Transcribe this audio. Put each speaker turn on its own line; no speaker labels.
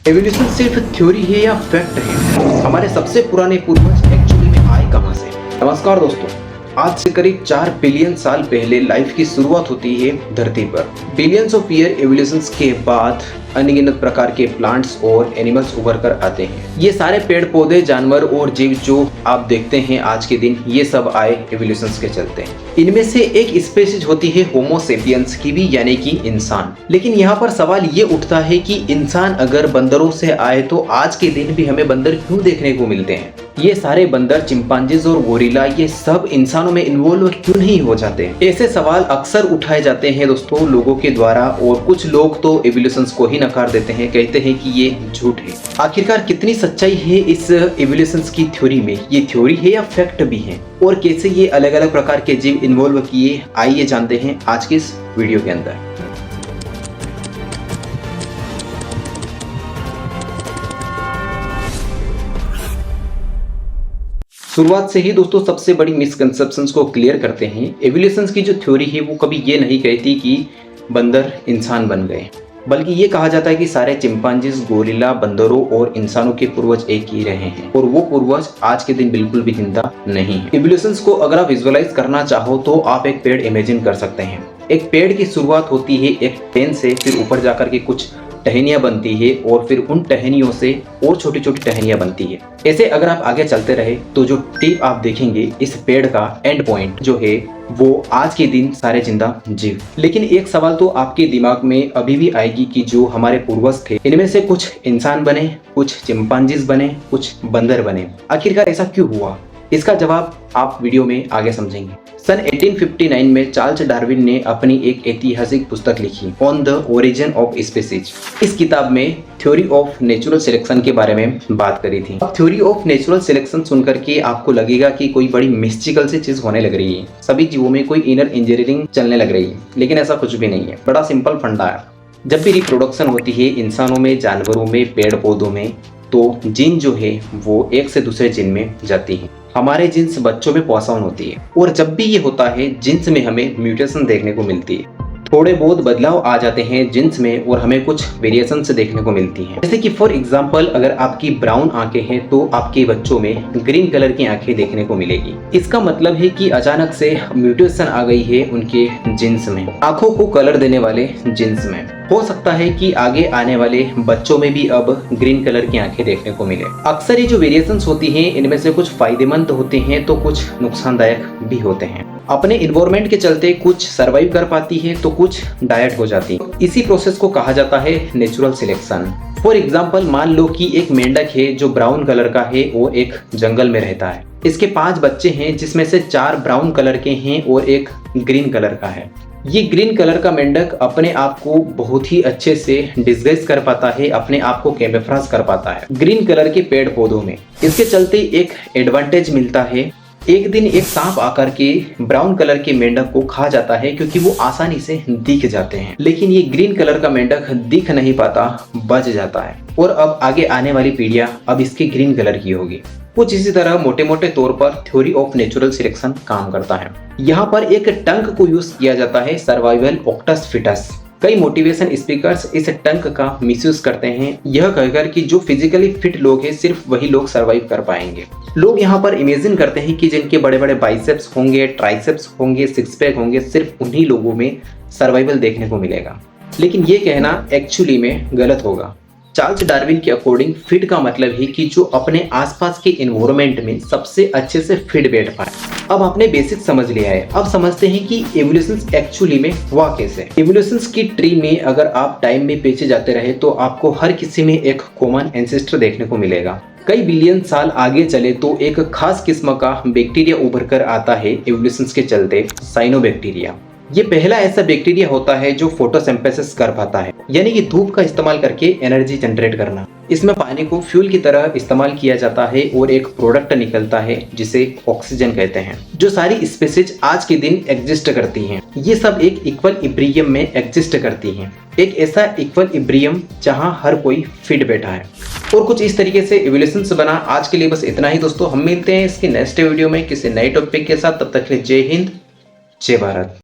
Evolution सिर्फ theory है या फैक्ट है? हमारे सबसे पुराने पूर्वज एक्चुअली में आए कहां से? नमस्कार दोस्तों, आज से करीब 4 बिलियन साल पहले लाइफ की शुरुआत होती है धरती पर। बिलियंस ऑफ ईयर एवोल्यूशंस के बाद अनगिनत प्रकार के प्लांट्स और एनिमल्स उभर कर आते हैं। ये सारे पेड़ पौधे, जानवर और जीव जो आप देखते हैं आज के दिन, ये सब आए एवोल्यूशंस के चलते हैं। इनमें से एक स्पीशीज होती है होमो सेपियंस की भी, यानी कि इंसान। लेकिन यहाँ पर सवाल ये उठता है कि इंसान अगर बंदरों से आए तो आज के दिन भी हमें बंदर क्यों देखने को मिलते हैं? ये सारे बंदर, चिंपांजीज और गोरिल्ला, ये सब इंसानों में इन्वॉल्व क्यों नहीं हो जाते? ऐसे सवाल अक्सर उठाए जाते हैं दोस्तों लोगों के द्वारा, और कुछ लोग तो एवोल्यूशंस को ही नकार देते हैं, कहते हैं कि ये झूठ है। आखिरकार कितनी सच्चाई है इस एवोल्यूशंस की थ्योरी में? ये थ्योरी है या फैक्ट भी है? और कैसे ये अलग अलग प्रकार के जीव इन्वॉल्व किए, आइए जानते हैं आज के इस वीडियो के अंदर। शुरुआत से ही दोस्तों सबसे बड़ी मिसकंसेप्शंस को क्लियर करते हैं। एवोल्यूशंस की जो थ्योरी है वो कभी ये नहीं कहती कि बंदर इंसान बन गए, बल्कि ये कहा जाता है कि सारे चिंपांजीज, गोरिल्ला, बंदरों और इंसानों के पूर्वज एक ही रहे हैं, और वो पूर्वज आज के दिन बिल्कुल भी जिंदा नहीं है। एवोल्यूशंस को अगर आप विजुअलाइज करना चाहो तो आप एक पेड़ इमेजिन कर सकते हैं। एक पेड़ की शुरुआत होती है एक टेन से, फिर ऊपर जाकर के कुछ टहनियां बनती है, और फिर उन टहनियों से और छोटी छोटी टहनियां बनती है। ऐसे अगर आप आगे चलते रहे तो जो टिप आप देखेंगे इस पेड़ का एंड पॉइंट जो है वो आज के दिन सारे जिंदा जीव। लेकिन एक सवाल तो आपके दिमाग में अभी भी आएगी कि जो हमारे पूर्वज थे इनमें से कुछ इंसान बने, कुछ चिंपांजीज बने, कुछ बंदर बने। आखिरकार ऐसा क्यों हुआ? इसका जवाब आप वीडियो में आगे समझेंगे। सन 1859 में चार्ल्स डार्विन ने अपनी एक ऐतिहासिक पुस्तक लिखी, on the origin of species. इस किताब में थ्योरी ऑफ नेचुरल सिलेक्शन के बारे में बात करी थी। अब थ्योरी ऑफ नेचुरल सिलेक्शन सुनकर के आपको लगेगा कि कोई बड़ी मिस्टिकल सी चीज होने लग रही है, सभी जीवों में कोई इनर इंजीनियरिंग चलने लग रही है। लेकिन ऐसा कुछ भी नहीं है, बड़ा सिंपल फंडा है। जब भी रिप्रोडक्शन होती है इंसानों में, जानवरों में, पेड़ पौधों में, तो जीन जो है वो एक से दूसरे जीन में जाती है। हमारे जीन्स बच्चों में पास ऑन होती है, और जब भी ये होता है जीन्स में हमें म्यूटेशन देखने को मिलती है। थोड़े बहुत बदलाव आ जाते हैं जीन्स में और हमें कुछ वेरिएशन देखने को मिलती हैं। जैसे कि फॉर एग्जांपल अगर आपकी ब्राउन आंखें हैं तो आपके बच्चों में ग्रीन कलर की आंखें देखने को मिलेगी। इसका मतलब है कि अचानक से म्यूटेशन आ गई है उनके जीन्स में, आंखों को कलर देने वाले जीन्स में। हो सकता है कि आगे आने वाले बच्चों में भी अब ग्रीन कलर की आंखें देखने को मिले। अक्सर ये जो वेरिएशंस होती हैं इनमें से कुछ फायदेमंद होते हैं तो कुछ नुकसानदायक भी होते हैं। अपने इन्वायरमेंट के चलते कुछ सरवाइव कर पाती है तो कुछ डायट हो जाती है। इसी प्रोसेस को कहा जाता है नेचुरल सिलेक्शन। फॉर एग्जाम्पल मान लो कि एक मेंढक है जो ब्राउन कलर का है और एक जंगल में रहता है। इसके 5 बच्चे हैं जिसमें से 4 ब्राउन कलर के हैं और एक ग्रीन कलर का है। ये ग्रीन कलर का मेंढक अपने आप को बहुत ही अच्छे से डिस्गाइज कर पाता है, अपने आप को कैमोफ्लेज कर पाता है ग्रीन कलर के पेड़ पौधों में। इसके चलते एक एडवांटेज मिलता है। एक दिन एक सांप आकर के ब्राउन कलर के मेंढक को खा जाता है क्योंकि वो आसानी से दिख जाते हैं। लेकिन ये ग्रीन कलर का मेंढक दिख नहीं पाता, बच जाता है, और अब आगे आने वाली पीढ़ियां अब इसके ग्रीन कलर की होगी। कुछ इसी तरह मोटे मोटे तौर पर थ्योरी ऑफ नेचुरल सिलेक्शन काम करता है। यहाँ पर एक टंक को यूज किया जाता है, सर्वाइवल ऑक्टस फिटस। कई मोटिवेशन स्पीकर्स इस टंक का मिसयूज करते हैं, यह कहकर कि जो फिजिकली फिट लोग हैं सिर्फ वही लोग सर्वाइव कर पाएंगे। लोग यहाँ पर इमेजिन करते हैं कि जिनके बड़े बड़े बाइसेप्स होंगे, ट्राइसेप्स होंगे, सिक्स पैक होंगे, सिर्फ उन्हीं लोगों में सर्वाइवल देखने को मिलेगा। लेकिन ये कहना एक्चुअली में गलत होगा। चार्ल्स डार्विन के अकॉर्डिंग फिट का मतलब है कि जो अपने आसपास के एनवायरनमेंट में सबसे अच्छे से फिट बैठ पाए। अब आपने बेसिक समझ लिया है, अब समझते हैं कि एवोल्यूशंस एक्चुअली में हुआ कैसे। एवोल्यूशंस की ट्री में अगर आप टाइम में पीछे जाते रहे तो आपको हर किसी में एक कॉमन एंसेस्टर देखने को मिलेगा। कई बिलियन साल आगे चले तो एक खास किस्म का बैक्टीरिया उभर कर आता है एवोल्यूशंस के चलते, साइनोबैक्टीरिया। ये पहला ऐसा बैक्टीरिया होता है जो फोटोसिंथेसिस कर पाता है, यानी कि धूप का इस्तेमाल करके एनर्जी जनरेट करना। इसमें पानी को फ्यूल की तरह इस्तेमाल किया जाता है और एक प्रोडक्ट निकलता है जिसे ऑक्सीजन कहते हैं। जो सारी स्पीशीज आज के दिन एग्जिस्ट करती हैं, ये सब एक इक्वल इब्रियम में एग्जिस्ट करती हैं। एक ऐसा इक्वल इब्रियम जहां हर कोई फिट बैठा है। और कुछ इस तरीके से एवोल्यूशंस बना। आज के लिए बस इतना ही दोस्तों, हम मिलते हैं इसके नेक्स्ट वीडियो में किसी नए टॉपिक के साथ। तब तक के लिए जय हिंद, जय भारत।